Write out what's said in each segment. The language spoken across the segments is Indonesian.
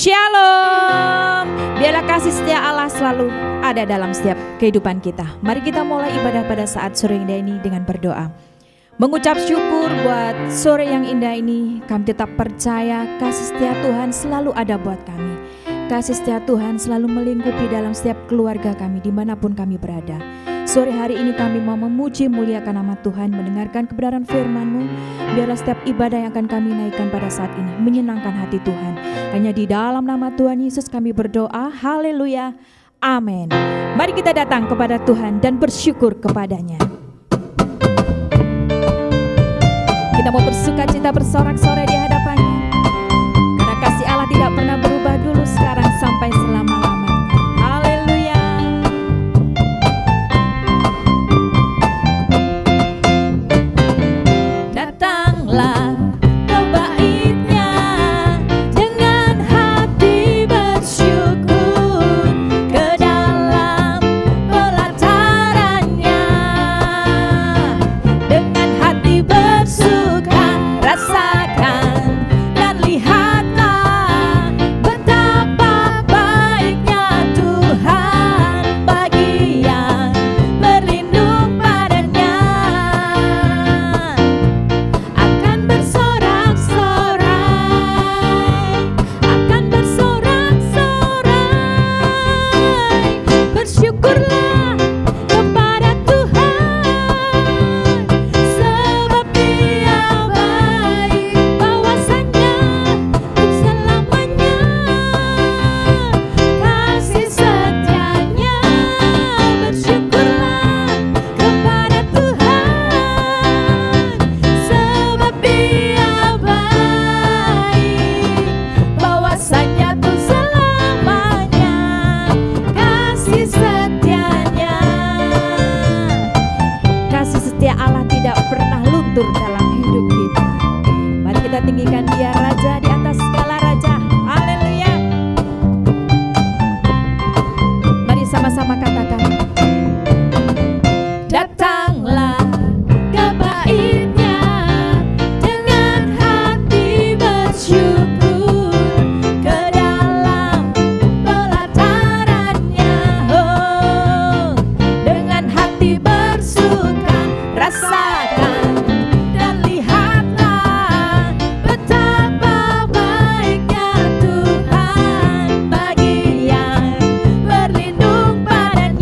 Shalom. Biarlah kasih setia Allah selalu ada dalam setiap kehidupan kita. Mari kita mulai ibadah pada saat sore indah ini dengan berdoa. Mengucap syukur buat sore yang indah ini. Kami tetap percaya kasih setia Tuhan selalu ada buat kami. Kasih setia Tuhan selalu melingkupi dalam setiap keluarga kami dimanapun kami berada. Sore hari ini kami mau memuji muliakan nama Tuhan, mendengarkan kebenaran firman-Mu. Biarlah setiap ibadah yang akan kami naikkan pada saat ini menyenangkan hati Tuhan. Hanya di dalam nama Tuhan Yesus kami berdoa. Haleluya. Amin. Mari kita datang kepada Tuhan dan bersyukur kepadanya. Kita mau bersuka cita bersorak-sorai di hadapannya. Karena kasih Allah tidak pernah berubah dulu, sekarang sampai selama-lamanya. Haleluya. Datanglah ke bait-Nya dengan hati bersyukur, ke dalam pelataran-Nya dengan hati bersuka. Rasakan dan lihatlah betapa baiknya Tuhan bagi yang berlindung padanya. Akan bersorak-sorai, akan bersorak-sorai. Bersyukurlah kepada Tuhan, sebab Dia baik, bahwasanya untuk selamanya kasih setianya. Bersyukurlah kepada Tuhan, sebab Dia baik, bahwasanya untuk selamanya kasih setianya. Kasih setia Allah tidak pernah luntur dalam hidup kita. Mari kita tinggikan Dia, Raja di atas segala raja. Haleluya. Mari sama-sama katakan. Datanglah ke bait-Nya dengan hati bersyukur, ke dalam pelataran-Nya, oh, dengan hati bersuka. Rasakan dan lihatlah betapa baiknya Tuhan bagi yang berlindung padanya.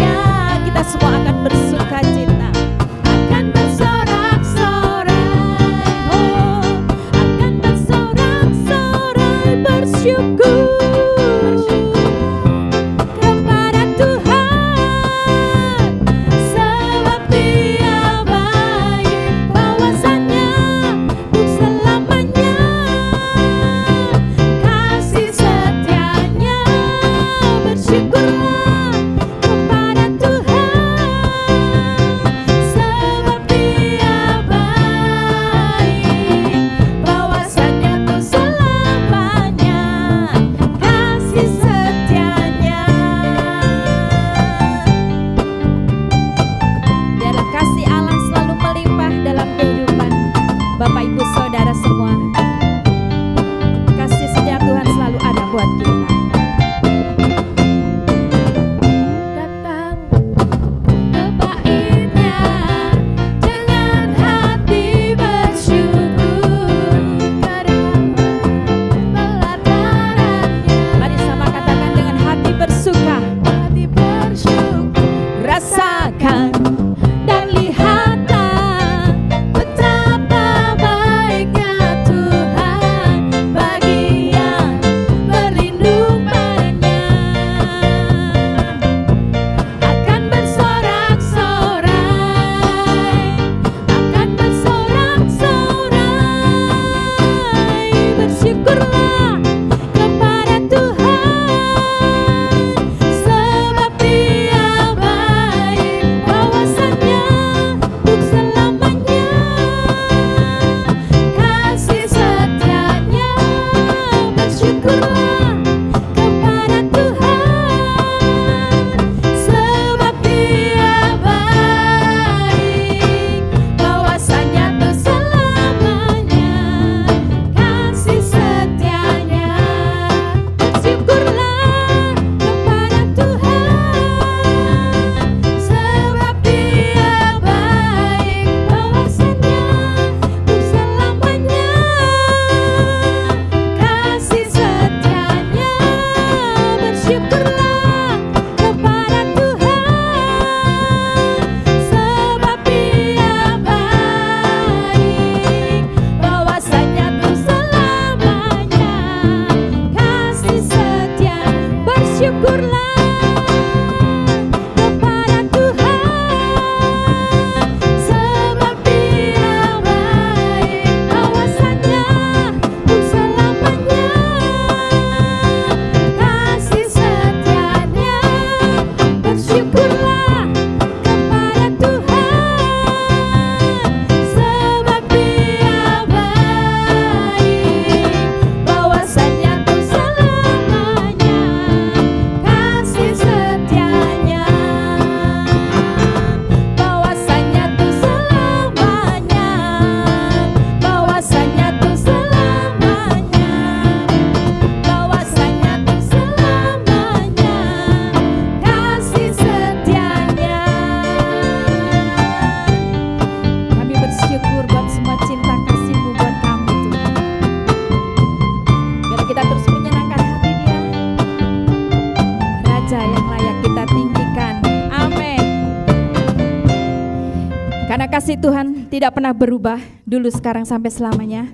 kasih Tuhan tidak pernah berubah, dulu, sekarang, sampai selamanya.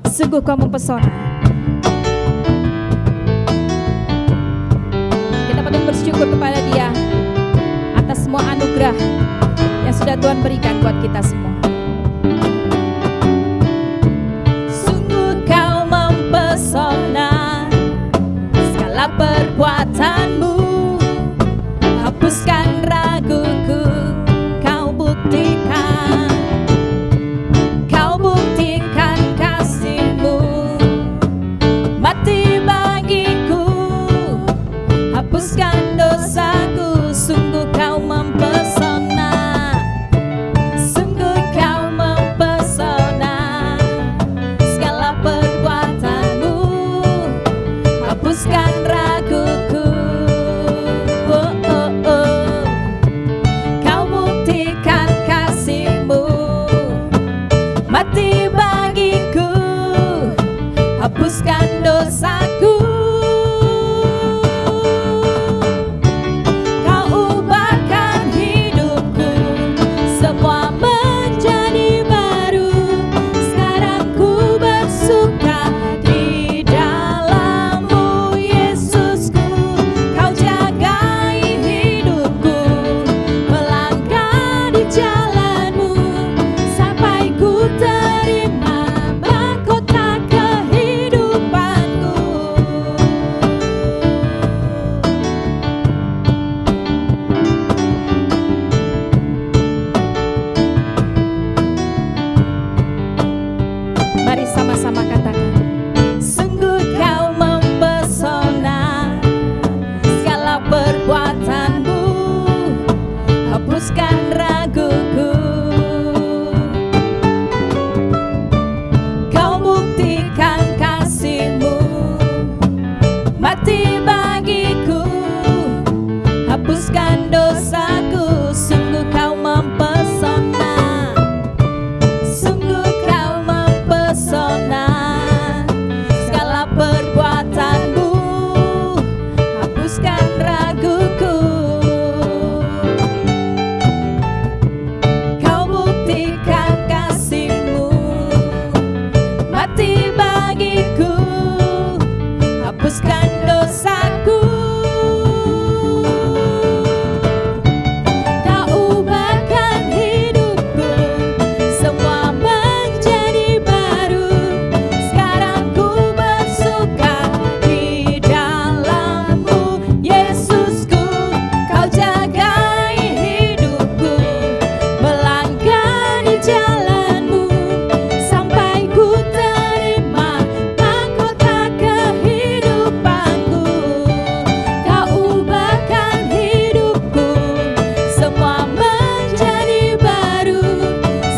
Sungguh Kau mempesona. Kita patut bersyukur kepada Dia atas semua anugerah yang sudah Tuhan berikan buat kita semua. Sungguh Kau mempesona, segala perbuatanmu hapuskan raguku. Kau buktikan kasih-Mu, mati bagiku, hapuskan dosaku. Sungguh Kau mempesona, sungguh Kau mempesona, segala perbuatanmu hapuskan raguku. Mati bagiku, hapuskan dosaku. Kau ubahkan hidupku, semua menjadi baru. Sekarang ku bersuka di dalam-Mu, Yesusku. Kau jagai hidupku, melangkah di jalan-Mu, sampai ku terima mahkota kehidupanku. Mari sama-sama katakan, sungguh Kau mempesona, segala perbuatanmu hapuskan raguku. Kau buktikan kasih-Mu, mati bagiku, hapuskan dosaku. Sungguh Kau mempesona, sungguh Kau mempesona, segala perbuatanmu hapuskan raguku. Kau buktikan kasih-Mu, mati bagiku, hapuskan dosaku. Kau ubahkan hidupku, semua menjadi baru. Sekarang ku bersuka di dalam-Mu, Yesusku. Kau jagai hidupku, melangkah di jalan-Mu, sampai ku terima mahkota kehidupanku. Kau ubahkan hidupku, semua menjadi baru.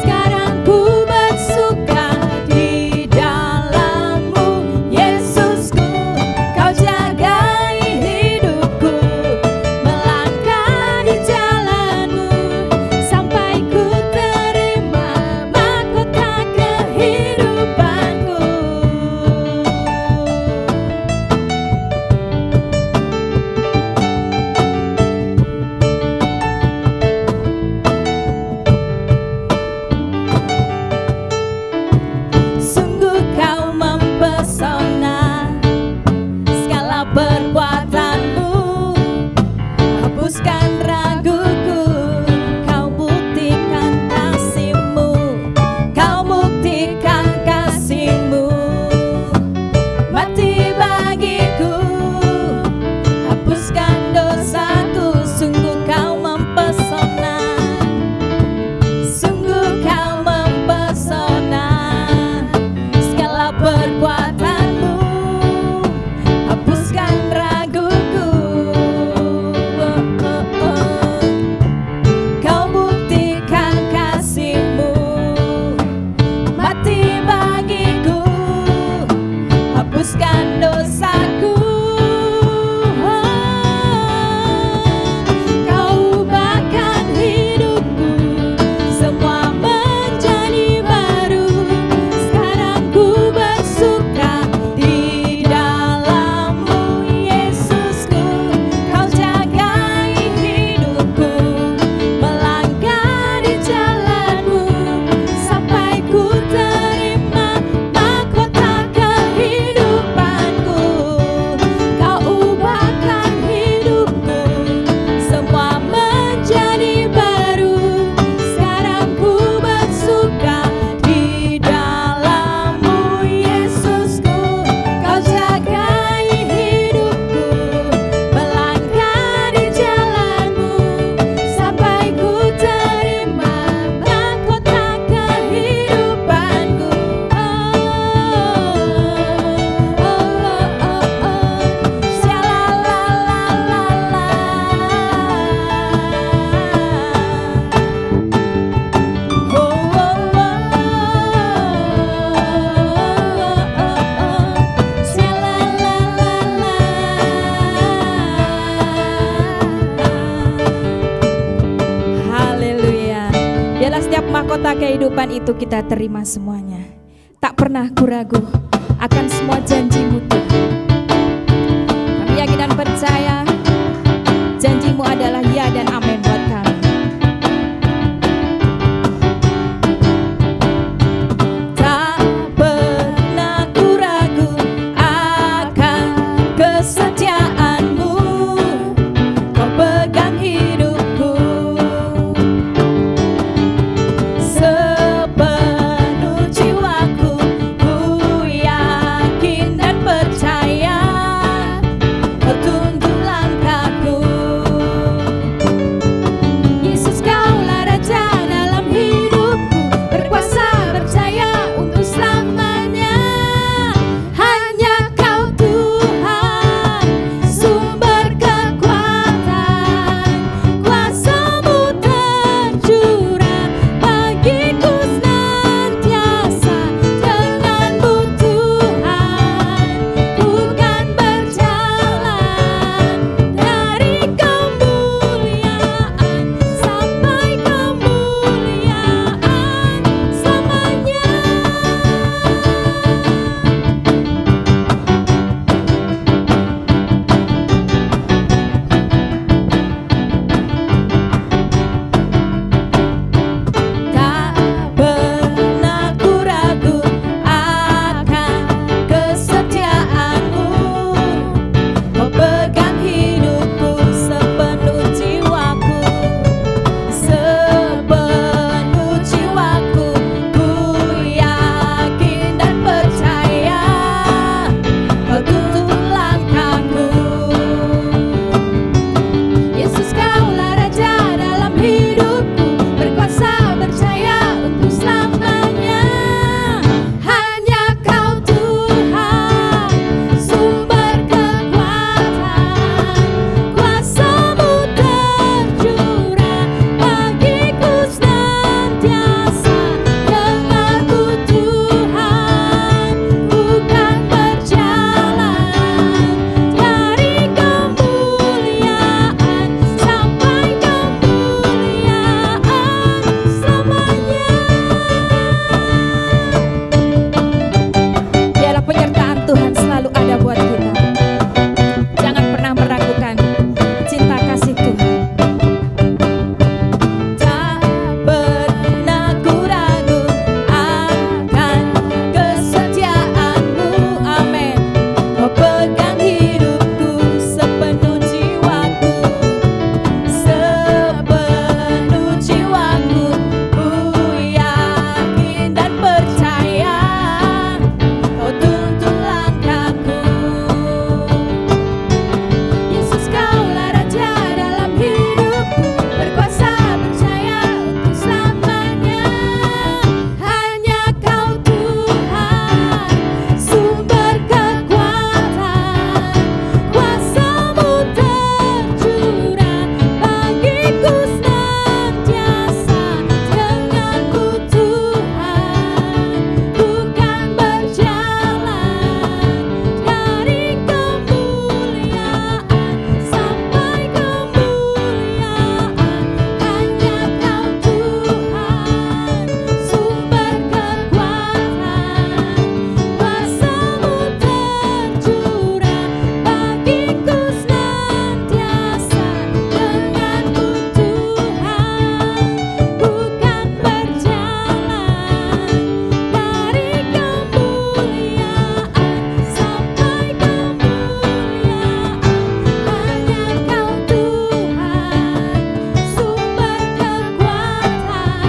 Sekarang ku bersuka di dalam-Mu, Yesusku. Kau jagai hidupku, melangkah di jalan-Mu, sampai ku terima mahkota kehidupanku. Sungguh Kau mempesona, segala perbuatanmu hapuskan raguku. Kau buktikan kasih-Mu, Kau buktikan kasih-Mu, mati bagiku, hapuskan dosaku. Sungguh Kau mempesona, sungguh Kau mempesona, segala perbuatanmu hapuskan raguku. fakta kehidupan itu kita terima semuanya. Tak pernah ragu akan semua janji-Mu Tuhan. Kami yakin dan percaya janji-Mu adalah ya dan amin buat kami. Tak pernah ragu akan kesetiaan-Mu, Kau pegang hidupku. Sepenuh jiwaku ku yakin dan percaya, Kau tuntun langkahku. Yesus, Kaulah Raja dalam hidupku, berkuasa percaya untuk selamanya. Hanya Kau Tuhan, sumber kekuatan, kuasa-Mu tercurah bagiku senantiasa. Dengan-Mu Tuhan, ku kan berjalan dari kemuliaan sampai kemuliaan selamanya. Tak pernah ragu akan kesetiaan-Mu, Kau pegang hidupku. Sepenuh jiwaku, sepenuh jiwaku ku yakin dan percaya, Kau tuntun langkahku. Yesus, Kaulah Raja dalam hidupku, berkuasa percaya untuk selamanya. Hanya Kau Tuhan, sumber kekuatan, kuasa-Mu tercurah bagiku senantiasa. Dengan-Mu Tuhan, ku kan berjalan dari kemuliaan sampai kemuliaan selamanya. Biarlah penyertaan Tuhan selalu ada buat kita. Jangan pernah meragukan cinta kasih Tuhan. Tak pernah ragu akan kesetiaan-Mu, amin. Kau pegang hidupku. Sepenuh jiwaku, sepenuh jiwaku ku yakin dan percaya, Kau tuntun langkahku. Yesus, Kaulah Raja dalam hidupku, berkuasa percaya untuk selamanya. Hanya Kau Tuhan, sumber kekuatan, kuasa-Mu tercurah bagiku senantiasa. Dengan-Mu Tuhan, ku kan berjalan dari kemuliaan sampai kemuliaan. Hanya Kau Tuhan, sumber kekuatan, kuasa-Mu tercurah bagiku senantiasa. Dengan-Mu Tuhan, ku kan berjalan dari kemuliaan sampai kemuliaan. Hanya Kau Tuhan, sumber kekuatan,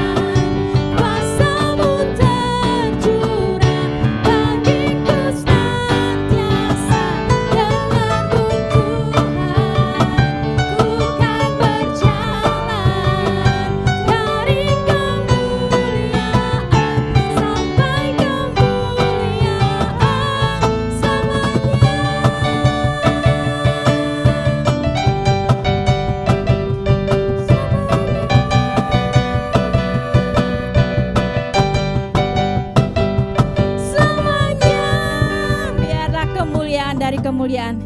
kuasa-Mu tercurah bagiku senantiasa. Dengan-Mu Tuhan, ku kan berjalan dari kemuliaan sampai kemuliaan selamanya. Biarlah kemuliaan dari kemuliaan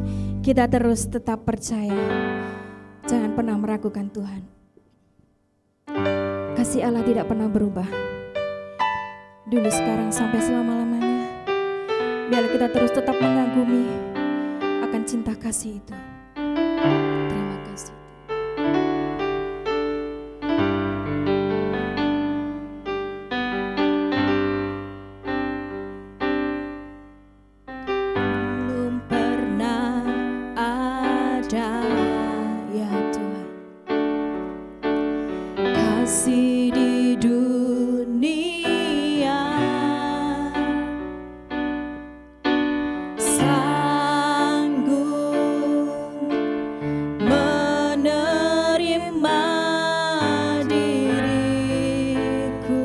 kita terus tetap percaya. Jangan pernah meragukan Tuhan. Kasih Allah tidak pernah berubah. dulu, sekarang, sampai selama-lamanya. Biar kita terus tetap mengagumi akan cinta kasih itu. Terima kasih. Belum pernah ada, ya Tuhan, kasih di dunia sanggup menerima diriku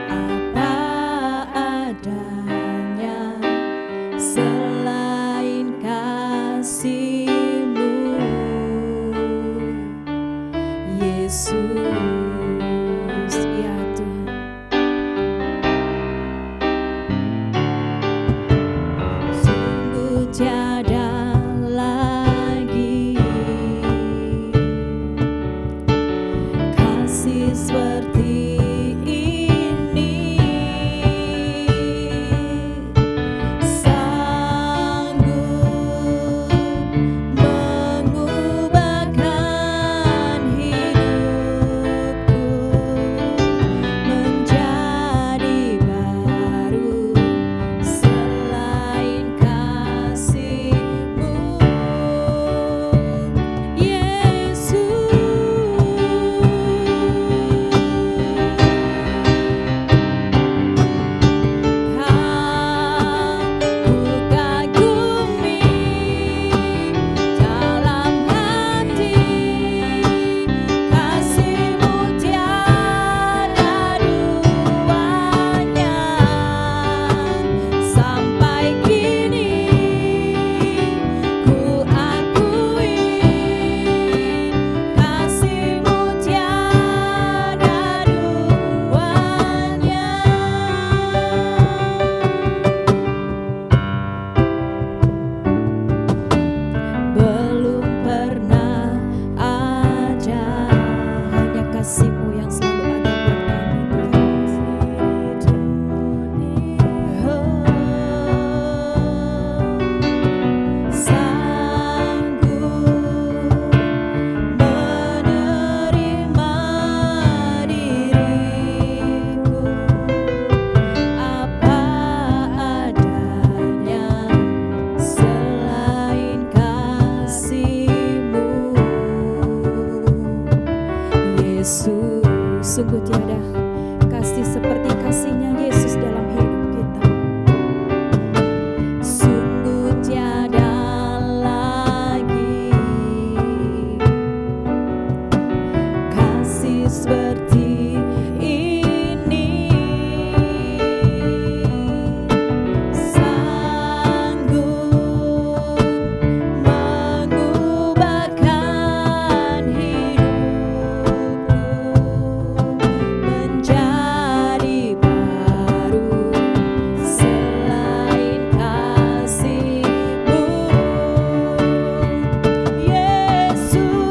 apa adanya selain kasih-Mu, Yesus, ya Tuhan. Sungguh tiada lagi kasih seperti ini, sanggup mengubahkan hidupku menjadi baru selain kasih-Mu, Yesus. Ku kagumi dalam hati kasih-Mu tiada duanya, sampai kini ku akui kasih-Mu tiada duanya. Belum pernah ada, hanya kasih-Mu yang selalu ada buat kami, Tuhan. Sanggup menerima diriku apa adanya selain kasih-Mu, Yesus. Sungguh tiada kasih seperti kasih-Nya Yesus dalam hidup kita. Sungguh tiada lagi kasih seperti ini, sanggup mengubahkan hidupku menjadi baru selain kasih-Mu, Yesus.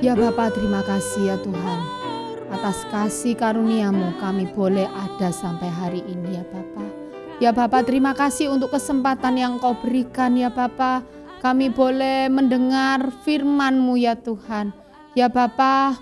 Ya Bapa, terima kasih ya Tuhan. Atas kasih karunia-Mu kami boleh ada sampai hari ini ya Bapa. Ya Bapa, terima kasih untuk kesempatan yang Kau berikan ya Bapa. Kami boleh mendengar firman-Mu ya Tuhan. Ya Bapa,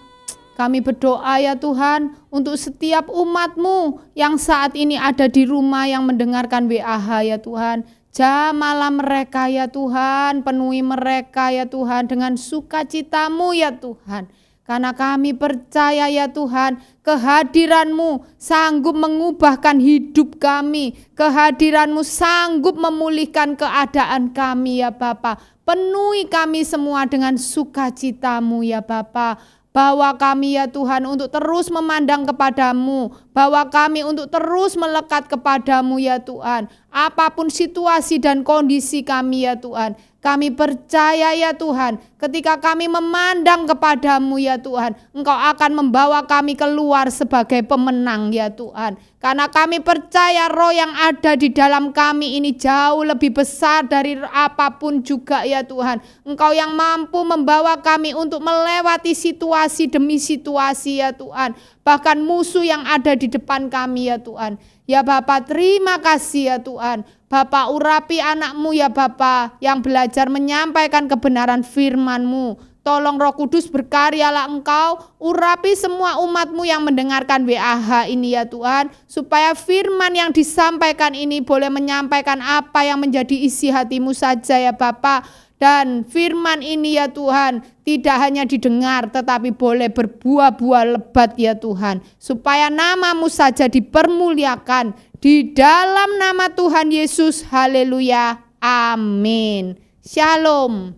kami berdoa ya Tuhan untuk setiap umat-Mu yang saat ini ada di rumah yang mendengarkan WAH ya Tuhan. Jamalah mereka ya Tuhan, penuhi mereka ya Tuhan dengan sukacita-Mu ya Tuhan. Karena kami percaya ya Tuhan, kehadiran-Mu sanggup mengubahkan hidup kami. Kehadiran-Mu sanggup memulihkan keadaan kami ya Bapa. Penuhi kami semua dengan sukacita-Mu ya Bapa. Bawa kami ya Tuhan untuk terus memandang kepadamu. Bawa kami untuk terus melekat kepadamu ya Tuhan. Apapun situasi dan kondisi kami ya Tuhan. Kami percaya ya Tuhan, ketika kami memandang kepadamu ya Tuhan, Engkau akan membawa kami keluar sebagai pemenang ya Tuhan. Karena kami percaya roh yang ada di dalam kami ini jauh lebih besar dari apapun juga ya Tuhan. Engkau yang mampu membawa kami untuk melewati situasi demi situasi ya Tuhan. Bahkan musuh yang ada di depan kami ya Tuhan. Ya Bapa, terima kasih ya Tuhan. Bapa, urapi anak-Mu ya Bapa yang belajar menyampaikan kebenaran firman-Mu. Tolong Roh Kudus berkaryalah Engkau, urapi semua umat-Mu yang mendengarkan WAH ini ya Tuhan. Supaya firman yang disampaikan ini boleh menyampaikan apa yang menjadi isi hati-Mu saja ya Bapa. Dan firman ini ya Tuhan tidak hanya didengar tetapi boleh berbuah-buah lebat ya Tuhan. Supaya nama-Mu saja dipermuliakan di dalam nama Tuhan Yesus. Haleluya. Amin. Shalom.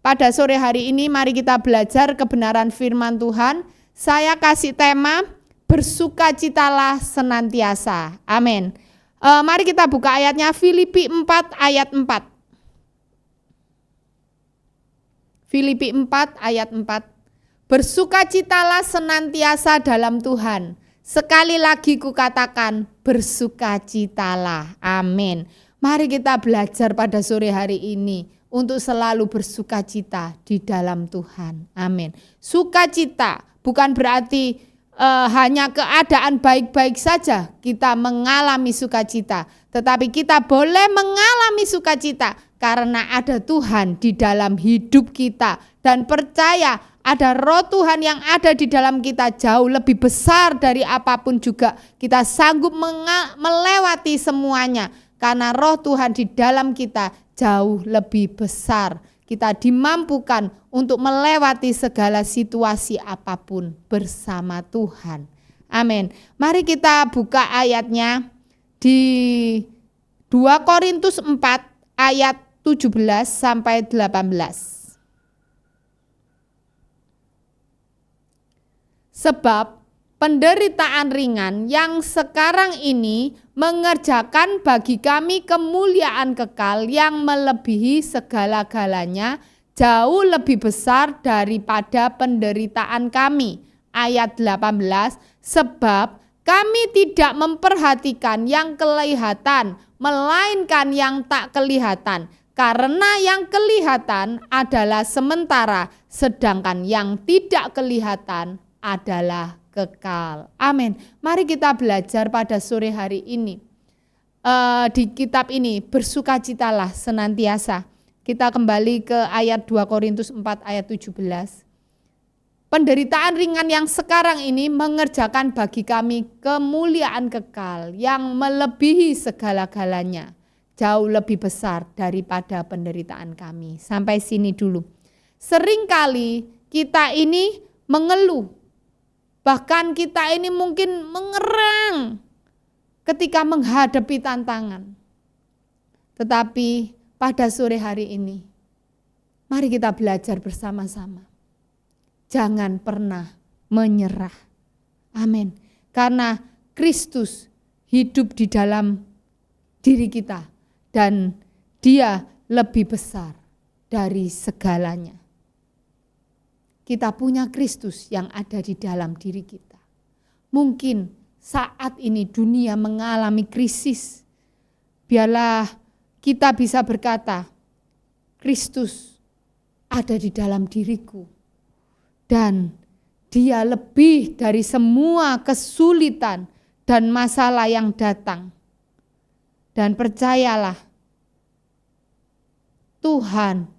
Pada sore hari ini mari kita belajar kebenaran firman Tuhan. Saya kasih tema bersukacitalah senantiasa. Amin. Mari kita buka ayatnya Filipi 4 ayat 4. Filipi 4 ayat 4. Bersukacitalah senantiasa dalam Tuhan. Sekali lagi kukatakan bersukacitalah. Amin. Mari kita belajar pada sore hari ini untuk selalu bersukacita di dalam Tuhan. Amin. Sukacita bukan berarti hanya keadaan baik-baik saja kita mengalami sukacita. Tetapi kita boleh mengalami sukacita karena ada Tuhan di dalam hidup kita. Dan percaya ada roh Tuhan yang ada di dalam kita jauh lebih besar dari apapun juga. Kita sanggup melewati semuanya. Karena roh Tuhan di dalam kita jauh lebih besar. Kita dimampukan untuk melewati segala situasi apapun bersama Tuhan. Amin. Mari kita buka ayatnya di 2 Korintus 4 ayat 17 sampai 18. Sebab penderitaan ringan yang sekarang ini mengerjakan bagi kami kemuliaan kekal yang melebihi segala-galanya, jauh lebih besar daripada penderitaan kami. Ayat 18, sebab kami tidak memperhatikan yang kelihatan, melainkan yang tak kelihatan. Karena yang kelihatan adalah sementara, sedangkan yang tidak kelihatan adalah kekal. Amin. Mari kita belajar pada sore hari ini. Di kitab ini, bersukacitalah senantiasa. Kita kembali ke ayat 2 Korintus 4 ayat 17. Penderitaan ringan yang sekarang ini mengerjakan bagi kami kemuliaan kekal yang melebihi segala-galanya. Jauh lebih besar daripada penderitaan kami. Sampai sini dulu. Seringkali kita ini mengeluh. Bahkan kita ini mungkin mengerang ketika menghadapi tantangan. Tetapi pada sore hari ini, mari kita belajar bersama-sama. Jangan pernah menyerah. Amin. Karena Kristus hidup di dalam diri kita. Dan Dia lebih besar dari segalanya. Kita punya Kristus yang ada di dalam diri kita. Mungkin saat ini dunia mengalami krisis. Biarlah kita bisa berkata, Kristus ada di dalam diriku. dan Dia lebih dari semua kesulitan dan masalah yang datang. Dan percayalah, Tuhan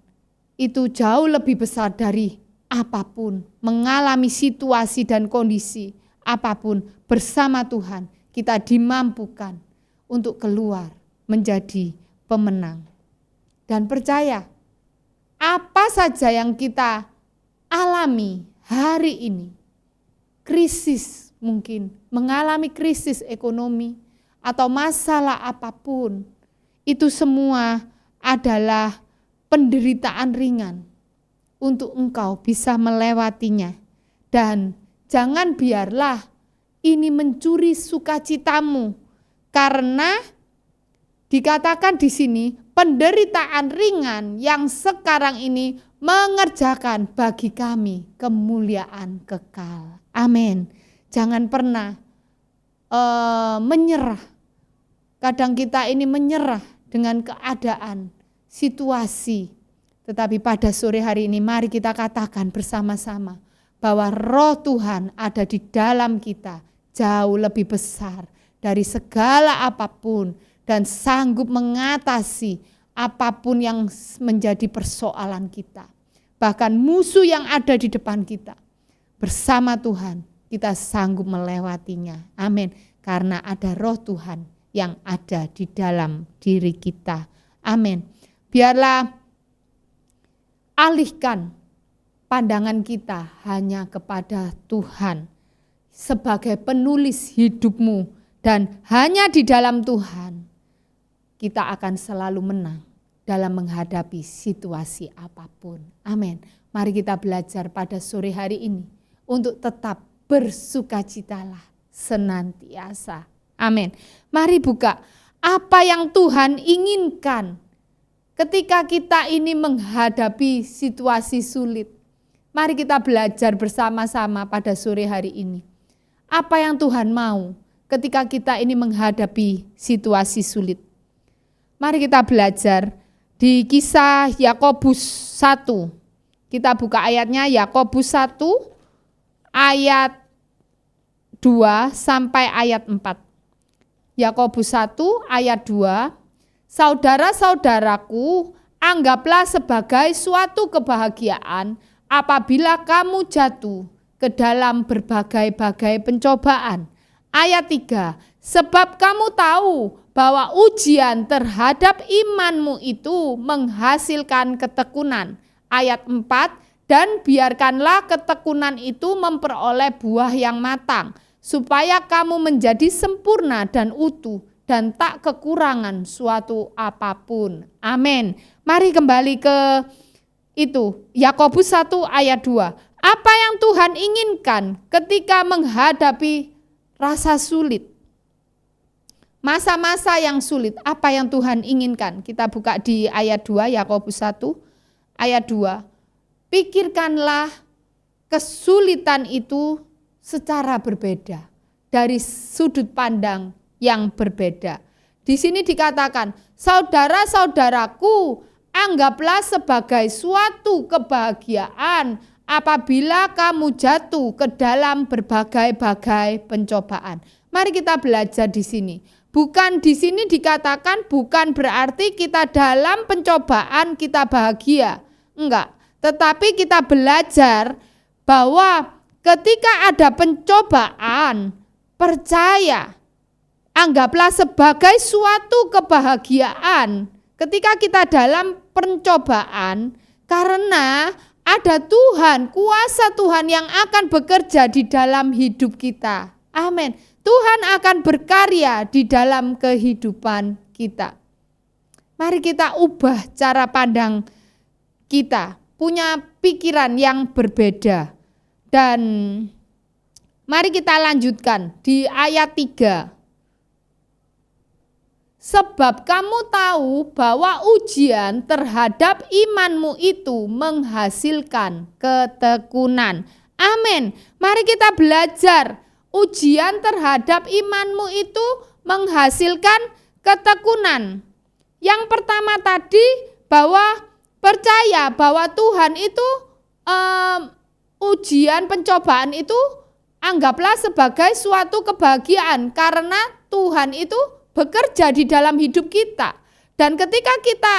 itu jauh lebih besar dari apapun. Mengalami situasi dan kondisi apapun, bersama Tuhan kita dimampukan untuk keluar menjadi pemenang. Dan percaya, apa saja yang kita alami hari ini, krisis mungkin, mengalami krisis ekonomi atau masalah apapun, itu semua adalah penderitaan ringan untuk engkau bisa melewatinya. Dan jangan biarlah ini mencuri sukacitamu, karena dikatakan di sini penderitaan ringan yang sekarang ini mengerjakan bagi kami kemuliaan kekal. Amin. Jangan pernah menyerah. Kadang kita ini menyerah dengan keadaan, situasi. Tetapi pada sore hari ini mari kita katakan bersama-sama bahwa roh Tuhan ada di dalam kita jauh lebih besar dari segala apapun dan sanggup mengatasi apapun yang menjadi persoalan kita. Bahkan musuh yang ada di depan kita, bersama Tuhan kita sanggup melewatinya. Amin. Karena ada roh Tuhan yang ada di dalam diri kita. Amin. Biarlah alihkan pandangan kita hanya kepada Tuhan sebagai penulis hidupmu, dan hanya di dalam Tuhan kita akan selalu menang dalam menghadapi situasi apapun. Amin. Mari kita belajar pada sore hari ini untuk tetap bersukacitalah senantiasa. Amin. Mari buka apa yang Tuhan inginkan ketika kita ini menghadapi situasi sulit. Mari kita belajar bersama-sama pada sore hari ini. Apa yang Tuhan mau ketika kita ini menghadapi situasi sulit. Mari kita belajar di Kisah Yakobus 1. Kita buka ayatnya, Yakobus 1 ayat 2 sampai ayat 4. Yakobus 1 ayat 2. Saudara-saudaraku, anggaplah sebagai suatu kebahagiaan apabila kamu jatuh ke dalam berbagai-bagai pencobaan. Ayat 3. Sebab kamu tahu bahwa ujian terhadap imanmu itu menghasilkan ketekunan. Ayat 4. Dan biarkanlah ketekunan itu memperoleh buah yang matang, supaya kamu menjadi sempurna dan utuh dan tak kekurangan suatu apapun. Amin. Mari kembali ke itu, Yakobus 1 ayat 2. Apa yang Tuhan inginkan ketika menghadapi rasa sulit? Masa-masa yang sulit, apa yang Tuhan inginkan? Kita buka di ayat 2, Yakobus 1 ayat 2. Pikirkanlah kesulitan itu secara berbeda, dari sudut pandang yang berbeda. Di sini dikatakan, saudara-saudaraku, anggaplah sebagai suatu kebahagiaan apabila kamu jatuh ke dalam berbagai-bagai pencobaan. Mari kita belajar di sini. Bukan di sini dikatakan bukan berarti kita dalam pencobaan kita bahagia. Enggak. Tetapi kita belajar bahwa ketika ada pencobaan, percaya, anggaplah sebagai suatu kebahagiaan ketika kita dalam pencobaan, karena ada Tuhan, kuasa Tuhan yang akan bekerja di dalam hidup kita. Amin. Tuhan akan berkarya di dalam kehidupan kita. Mari kita ubah cara pandang kita, punya pikiran yang berbeda. Dan mari kita lanjutkan di ayat 3. Sebab kamu tahu bahwa ujian terhadap imanmu itu menghasilkan ketekunan. Amin. Mari kita belajar. Ujian terhadap imanmu itu menghasilkan ketekunan. Yang pertama tadi bahwa percaya bahwa Tuhan itu ujian pencobaan itu anggaplah sebagai suatu kebahagiaan karena Tuhan itu bekerja di dalam hidup kita. Dan ketika kita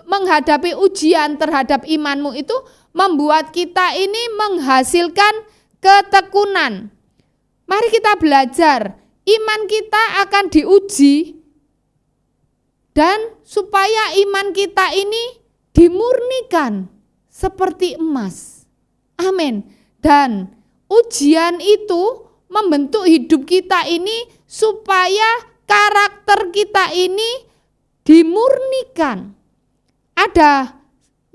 menghadapi ujian terhadap imanmu itu membuat kita ini menghasilkan ketekunan. Mari kita belajar, iman kita akan diuji dan supaya iman kita ini dimurnikan seperti emas. Amin. Dan ujian itu membentuk hidup kita ini supaya karakter kita ini dimurnikan. Ada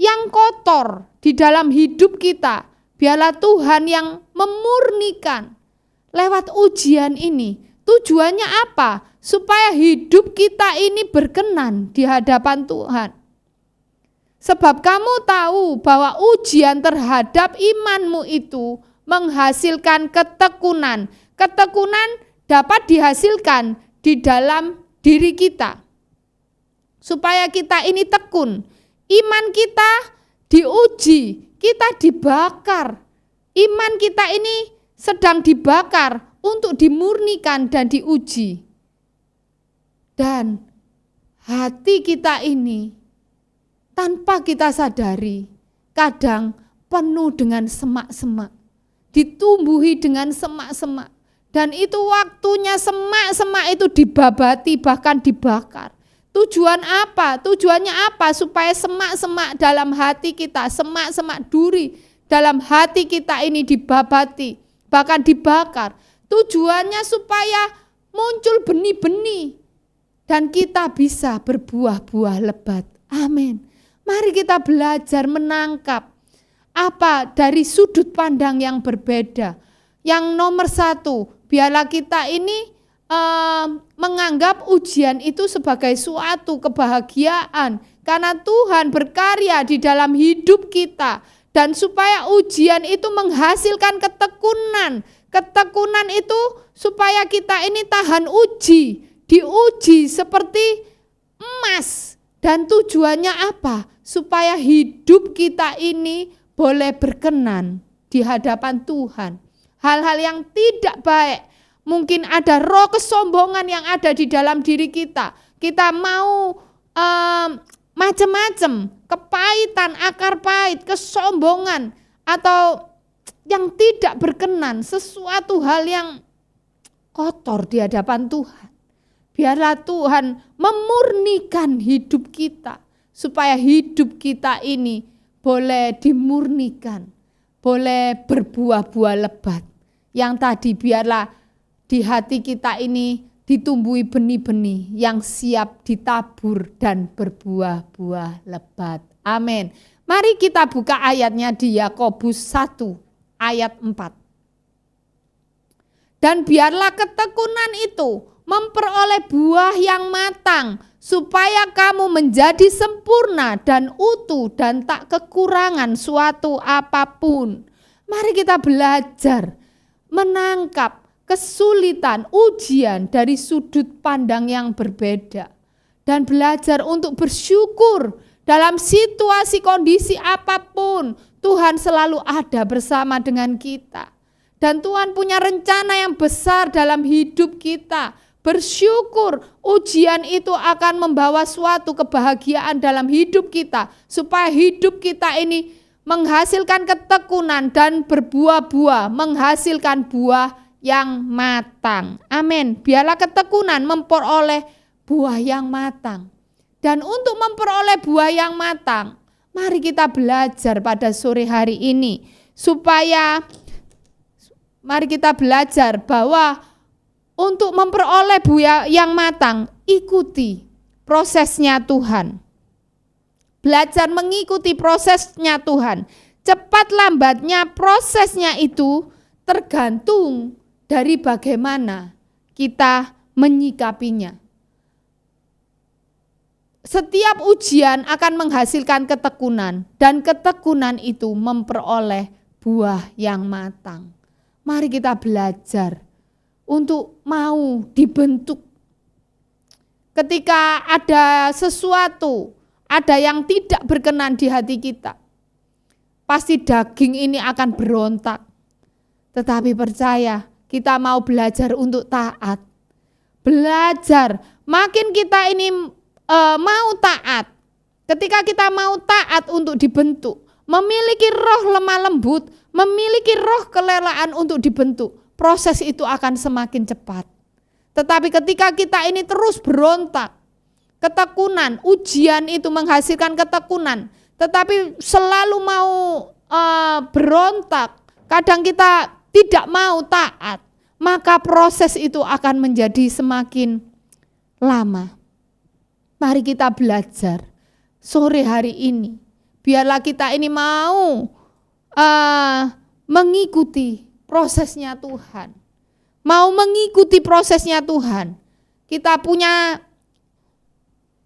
yang kotor di dalam hidup kita, biarlah Tuhan yang memurnikan lewat ujian ini. Tujuannya apa? Supaya hidup kita ini berkenan di hadapan Tuhan. Sebab kamu tahu bahwa ujian terhadap imanmu itu menghasilkan ketekunan. Ketekunan dapat dihasilkan di dalam diri kita. Supaya kita ini tekun. Iman kita diuji, kita dibakar. Iman kita ini sedang dibakar untuk dimurnikan dan diuji. Dan hati kita ini tanpa kita sadari kadang penuh dengan semak-semak, ditumbuhi dengan semak-semak. Dan itu waktunya semak-semak itu dibabati bahkan dibakar. Tujuan apa? Tujuannya apa? Supaya semak-semak dalam hati kita, semak-semak duri dalam hati kita ini dibabati, bahkan dibakar. Tujuannya supaya muncul benih-benih dan kita bisa berbuah-buah lebat. Amin. Mari kita belajar menangkap apa dari sudut pandang yang berbeda. Yang nomor satu, biarlah kita ini menganggap ujian itu sebagai suatu kebahagiaan karena Tuhan berkarya di dalam hidup kita, dan supaya ujian itu menghasilkan ketekunan. Ketekunan itu supaya kita ini tahan uji, diuji seperti emas. Dan tujuannya apa? Supaya hidup kita ini boleh berkenan di hadapan Tuhan. Hal-hal yang tidak baik, mungkin ada roh kesombongan yang ada di dalam diri kita. Kita mau macam-macam, kepahitan, akar pahit, kesombongan, atau yang tidak berkenan, sesuatu hal yang kotor di hadapan Tuhan. Biarlah Tuhan memurnikan hidup kita, supaya hidup kita ini boleh dimurnikan, boleh berbuah-buah lebat. Yang tadi biarlah di hati kita ini ditumbuhi benih-benih yang siap ditabur dan berbuah-buah lebat. Amin. Mari kita buka ayatnya di Yakobus 1 ayat 4. Dan biarlah ketekunan itu memperoleh buah yang matang, supaya kamu menjadi sempurna dan utuh dan tak kekurangan suatu apapun. Mari kita belajar menangkap kesulitan, ujian dari sudut pandang yang berbeda. Dan belajar untuk bersyukur dalam situasi kondisi apapun. Tuhan selalu ada bersama dengan kita. Dan Tuhan punya rencana yang besar dalam hidup kita. Bersyukur, ujian itu akan membawa suatu kebahagiaan dalam hidup kita, supaya hidup kita ini menghasilkan ketekunan dan berbuah-buah, menghasilkan buah yang matang. Amin. Biarlah ketekunan memperoleh buah yang matang. Dan untuk memperoleh buah yang matang, mari kita belajar pada sore hari ini, supaya mari kita belajar bahwa untuk memperoleh buah yang matang, ikuti prosesnya Tuhan. Belajar mengikuti prosesnya Tuhan. Cepat lambatnya prosesnya itu tergantung dari bagaimana kita menyikapinya. Setiap ujian akan menghasilkan ketekunan, dan ketekunan itu memperoleh buah yang matang. Mari kita belajar untuk mau dibentuk. Ketika ada sesuatu, ada yang tidak berkenan di hati kita, pasti daging ini akan berontak. Tetapi percaya, kita mau belajar untuk taat. Belajar, makin kita ini mau taat. Ketika kita mau taat untuk dibentuk, memiliki roh lemah lembut, memiliki roh kelelaan untuk dibentuk, proses itu akan semakin cepat. Tetapi ketika kita ini terus berontak, ketekunan, ujian itu menghasilkan ketekunan, tetapi selalu mau berontak, kadang kita tidak mau taat, maka proses itu akan menjadi semakin lama. Mari kita belajar sore hari ini, biarlah kita ini mau mengikuti prosesnya Tuhan, mau mengikuti prosesnya Tuhan. Kita punya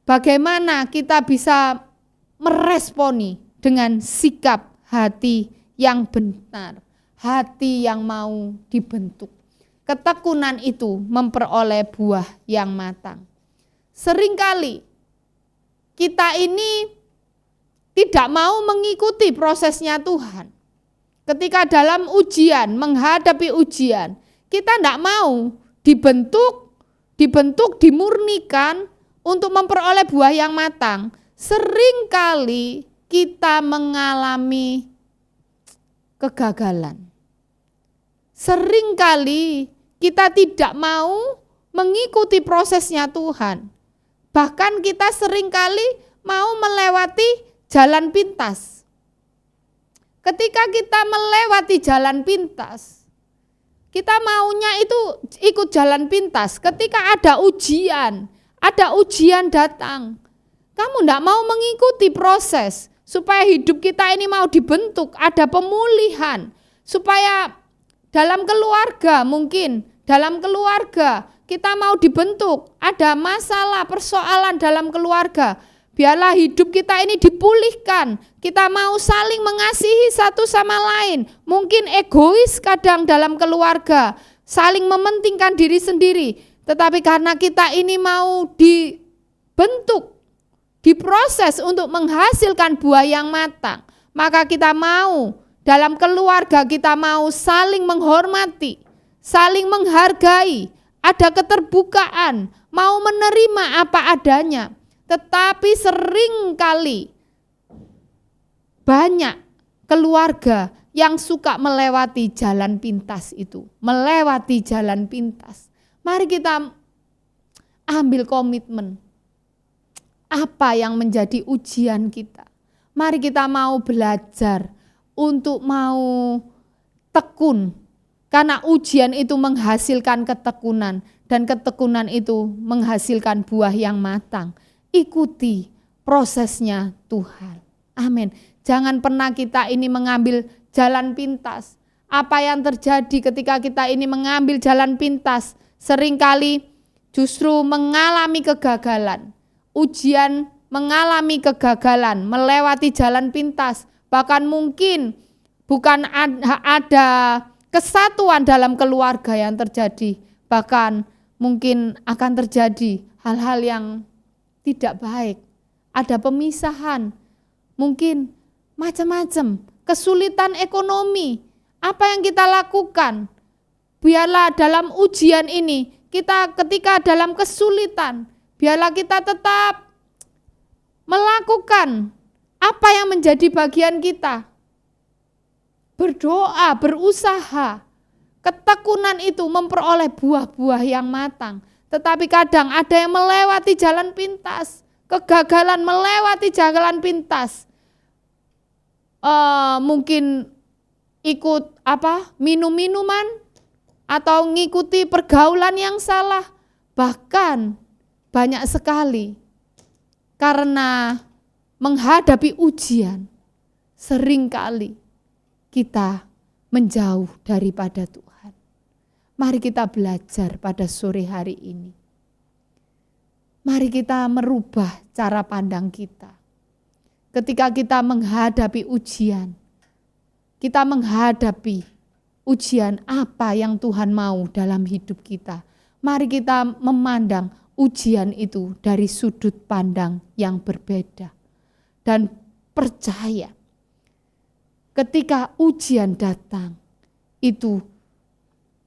bagaimana kita bisa meresponi dengan sikap hati yang benar, hati yang mau dibentuk. Ketekunan itu memperoleh buah yang matang. Seringkali kita ini tidak mau mengikuti prosesnya Tuhan. Ketika dalam ujian, menghadapi ujian, kita tidak mau dibentuk, dimurnikan untuk memperoleh buah yang matang. Seringkali kita mengalami kegagalan. Seringkali kita tidak mau mengikuti prosesnya Tuhan. Bahkan kita seringkali mau melewati jalan pintas. Ketika kita melewati jalan pintas, kita maunya itu ikut jalan pintas. Ketika ada ujian datang, kamu tidak mau mengikuti proses supaya hidup kita ini mau dibentuk, ada pemulihan, supaya dalam keluarga kita mau dibentuk, ada masalah, persoalan dalam keluarga, biarlah hidup kita ini dipulihkan, kita mau saling mengasihi satu sama lain. Mungkin egois kadang dalam keluarga, saling mementingkan diri sendiri, tetapi karena kita ini mau dibentuk, diproses untuk menghasilkan buah yang matang, maka kita mau dalam keluarga kita mau saling menghormati, saling menghargai, ada keterbukaan, mau menerima apa adanya. Tetapi seringkali banyak keluarga yang suka melewati jalan pintas itu, melewati jalan pintas. Mari kita ambil komitmen. Apa yang menjadi ujian kita? Mari kita mau belajar untuk mau tekun. Karena ujian itu menghasilkan ketekunan, dan ketekunan itu menghasilkan buah yang matang. Ikuti prosesnya Tuhan. Amin. Jangan pernah kita ini mengambil jalan pintas. Apa yang terjadi ketika kita ini mengambil jalan pintas? Seringkali justru mengalami kegagalan. Ujian mengalami kegagalan, melewati jalan pintas. Bahkan mungkin bukan ada kesatuan dalam keluarga yang terjadi, bahkan mungkin akan terjadi hal-hal yang tidak baik, ada pemisahan, mungkin macam-macam, kesulitan ekonomi. Apa yang kita lakukan? Biarlah dalam ujian ini, kita ketika dalam kesulitan, biarlah kita tetap melakukan apa yang menjadi bagian kita. Berdoa, berusaha, ketekunan itu memperoleh buah-buah yang matang. Tetapi kadang ada yang melewati jalan pintas, kegagalan melewati jalan pintas. Mungkin ikut minum-minuman atau ngikuti pergaulan yang salah. Bahkan banyak sekali karena menghadapi ujian, seringkali kita menjauh daripada Tuhan. Mari kita belajar pada sore hari ini. Mari kita merubah cara pandang kita. Ketika kita menghadapi ujian, kita menghadapi ujian apa yang Tuhan mau dalam hidup kita. Mari kita memandang ujian itu dari sudut pandang yang berbeda. Dan percaya, ketika ujian datang, itu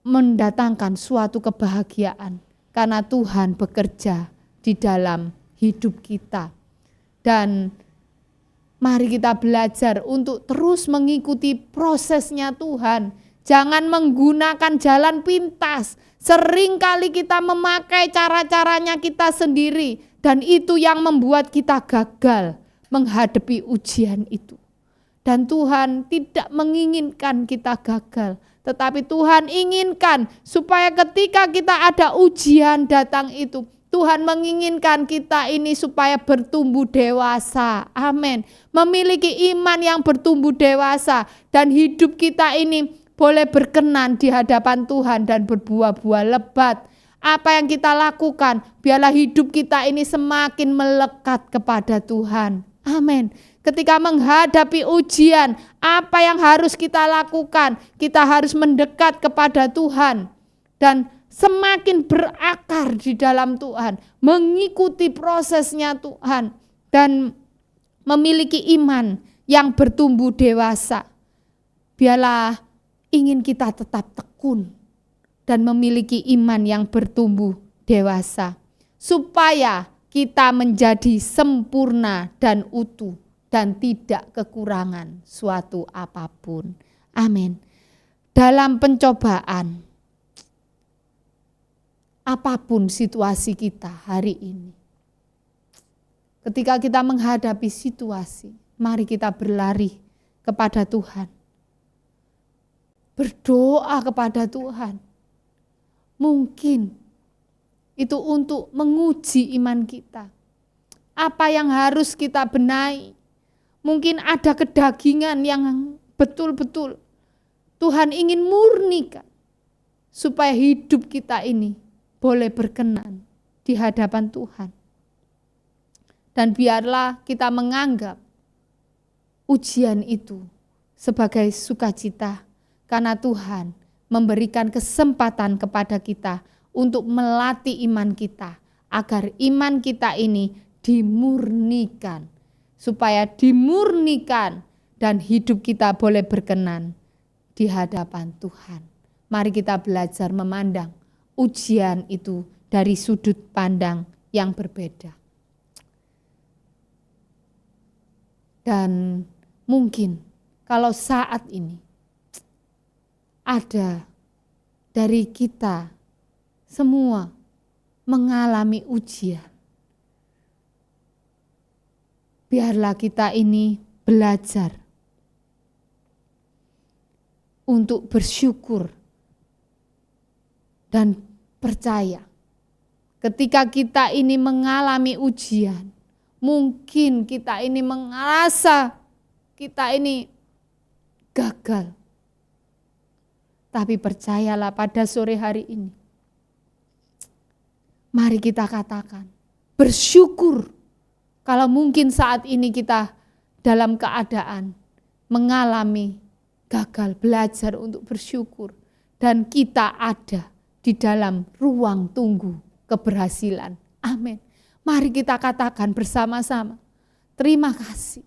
mendatangkan suatu kebahagiaan karena Tuhan bekerja di dalam hidup kita. Dan mari kita belajar untuk terus mengikuti prosesnya Tuhan. Jangan menggunakan jalan pintas. Seringkali kita memakai cara-caranya kita sendiri. Dan itu yang membuat kita gagal menghadapi ujian itu. Dan Tuhan tidak menginginkan kita gagal. Tetapi Tuhan inginkan supaya ketika kita ada ujian datang itu, Tuhan menginginkan kita ini supaya bertumbuh dewasa. Amin. Memiliki iman yang bertumbuh dewasa. Dan hidup kita ini boleh berkenan di hadapan Tuhan dan berbuah-buah lebat. Apa yang kita lakukan, biarlah hidup kita ini semakin melekat kepada Tuhan. Amin. Ketika menghadapi ujian, apa yang harus kita lakukan? Kita harus mendekat kepada Tuhan. Dan semakin berakar di dalam Tuhan, mengikuti prosesnya Tuhan, dan memiliki iman yang bertumbuh dewasa. Biarlah ingin kita tetap tekun dan memiliki iman yang bertumbuh dewasa, supaya kita menjadi sempurna dan utuh dan tidak kekurangan suatu apapun. Amin. Dalam pencobaan, apapun situasi kita hari ini, ketika kita menghadapi situasi, mari kita berlari kepada Tuhan. Berdoa kepada Tuhan. Mungkin itu untuk menguji iman kita. Apa yang harus kita benahi? Mungkin ada kedagingan yang betul-betul Tuhan ingin murnikan, supaya hidup kita ini boleh berkenan di hadapan Tuhan. Dan biarlah kita menganggap ujian itu sebagai sukacita, karena Tuhan memberikan kesempatan kepada kita untuk melatih iman kita, agar iman kita ini dimurnikan, supaya dimurnikan dan hidup kita boleh berkenan di hadapan Tuhan. Mari kita belajar memandang ujian itu dari sudut pandang yang berbeda. Dan mungkin kalau saat ini ada dari kita semua mengalami ujian, biarlah kita ini belajar untuk bersyukur dan percaya. Ketika kita ini mengalami ujian, mungkin kita ini merasa kita ini gagal. Tapi percayalah pada sore hari ini, mari kita katakan bersyukur. Kalau mungkin saat ini kita dalam keadaan mengalami gagal, belajar untuk bersyukur. Dan kita ada di dalam ruang tunggu keberhasilan. Amin. Mari kita katakan bersama-sama, terima kasih.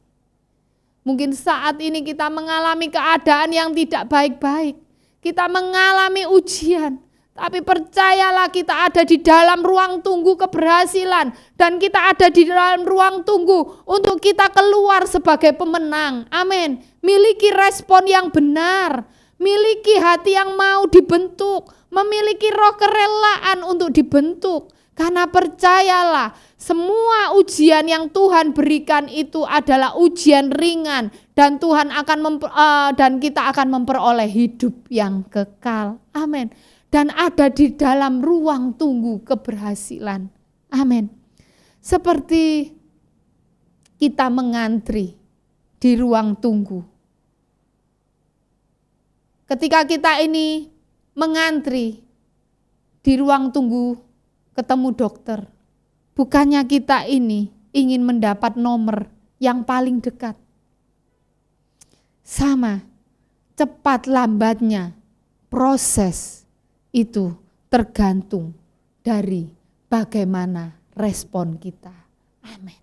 Mungkin saat ini kita mengalami keadaan yang tidak baik-baik. Kita mengalami ujian. Tapi percayalah kita ada di dalam ruang tunggu keberhasilan. Dan kita ada di dalam ruang tunggu untuk kita keluar sebagai pemenang. Amin. Miliki respon yang benar. Miliki hati yang mau dibentuk. Memiliki roh kerelaan untuk dibentuk. Karena percayalah, semua ujian yang Tuhan berikan itu adalah ujian ringan. Dan Tuhan dan kita akan memperoleh hidup yang kekal. Amin. Dan ada di dalam ruang tunggu keberhasilan. Amin. Seperti kita mengantri di ruang tunggu. Ketika kita ini mengantri di ruang tunggu ketemu dokter, bukannya kita ini ingin mendapat nomor yang paling dekat. Sama, cepat lambatnya proses itu tergantung dari bagaimana respon kita. Amin.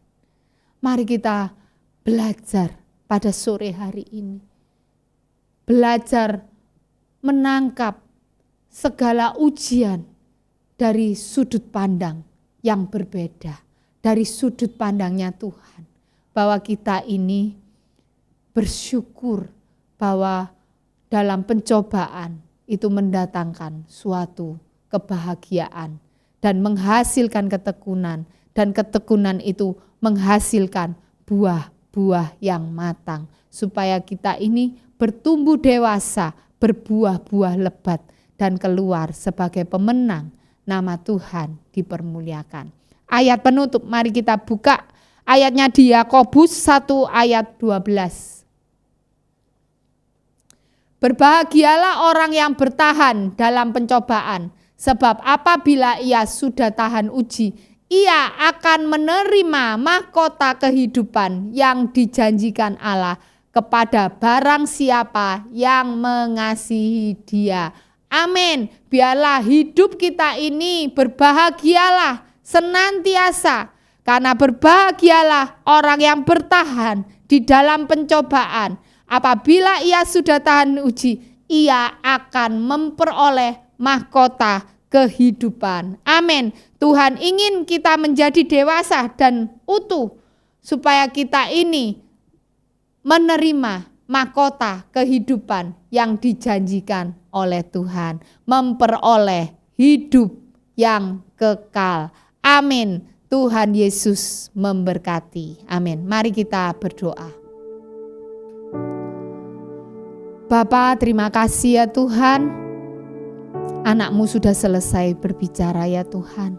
Mari kita belajar pada sore hari ini. belajar menangkap segala ujian dari sudut pandang yang berbeda, dari sudut pandangnya Tuhan. Bahwa kita ini bersyukur bahwa dalam pencobaan itu mendatangkan suatu kebahagiaan dan menghasilkan ketekunan, dan ketekunan itu menghasilkan buah-buah yang matang, supaya kita ini bertumbuh dewasa, berbuah-buah lebat, dan keluar sebagai pemenang. Nama Tuhan dipermuliakan. Ayat penutup, mari kita buka ayatnya di Yakobus 1 ayat 12. Berbahagialah orang yang bertahan dalam pencobaan, sebab apabila ia sudah tahan uji, ia akan menerima mahkota kehidupan yang dijanjikan Allah kepada barang siapa yang mengasihi Dia. Amin. Biarlah hidup kita ini berbahagialah senantiasa, karena berbahagialah orang yang bertahan di dalam pencobaan. Apabila ia sudah tahan uji, ia akan memperoleh mahkota kehidupan. Amin. Tuhan ingin kita menjadi dewasa dan utuh, supaya kita ini menerima mahkota kehidupan yang dijanjikan oleh Tuhan, memperoleh hidup yang kekal. Amin. Tuhan Yesus memberkati. Amin. Mari kita berdoa. Bapa, terima kasih ya Tuhan. Anak-Mu sudah selesai berbicara ya Tuhan.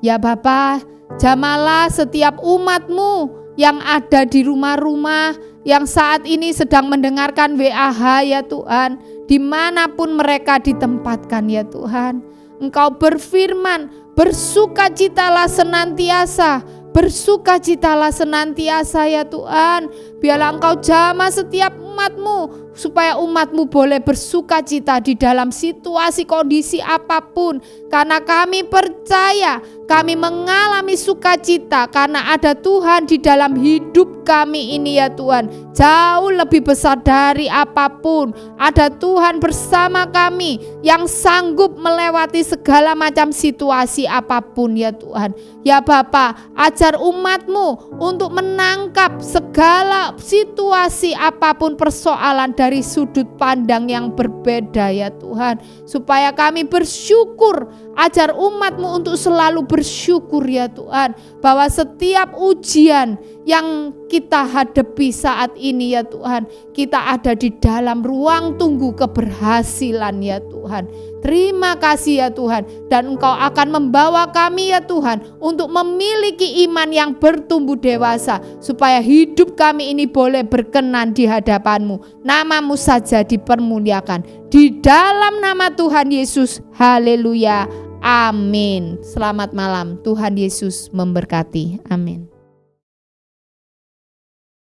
Ya Bapa, jamalah setiap umat-Mu yang ada di rumah-rumah, yang saat ini sedang mendengarkan WAH ya Tuhan, dimanapun mereka ditempatkan ya Tuhan. Engkau berfirman, bersukacitalah senantiasa, bersukacitalah senantiasa ya Tuhan. Biarlah Engkau jamah setiap umat-Mu, supaya umat-Mu boleh bersukacita di dalam situasi kondisi apapun. Karena kami percaya, kami mengalami sukacita karena ada Tuhan di dalam hidup kami ini ya Tuhan. Jauh lebih besar dari apapun. Ada Tuhan bersama kami yang sanggup melewati segala macam situasi apapun ya Tuhan. Ya Bapa, ajar umat-Mu untuk menangkap segala situasi apapun persoalan dari sudut pandang yang berbeda ya Tuhan. Supaya kami bersyukur, ajar umat-Mu untuk selalu bersyukur ya Tuhan. Bahwa setiap ujian yang kita hadapi saat ini ya Tuhan, kita ada di dalam ruang tunggu keberhasilan ya Tuhan. Terima kasih ya Tuhan, dan Engkau akan membawa kami ya Tuhan untuk memiliki iman yang bertumbuh dewasa, supaya hidup kami ini boleh berkenan di hadapan-Mu. Nama-Mu saja dipermuliakan. Di dalam nama Tuhan Yesus, haleluya, amin. Selamat malam, Tuhan Yesus memberkati, amin.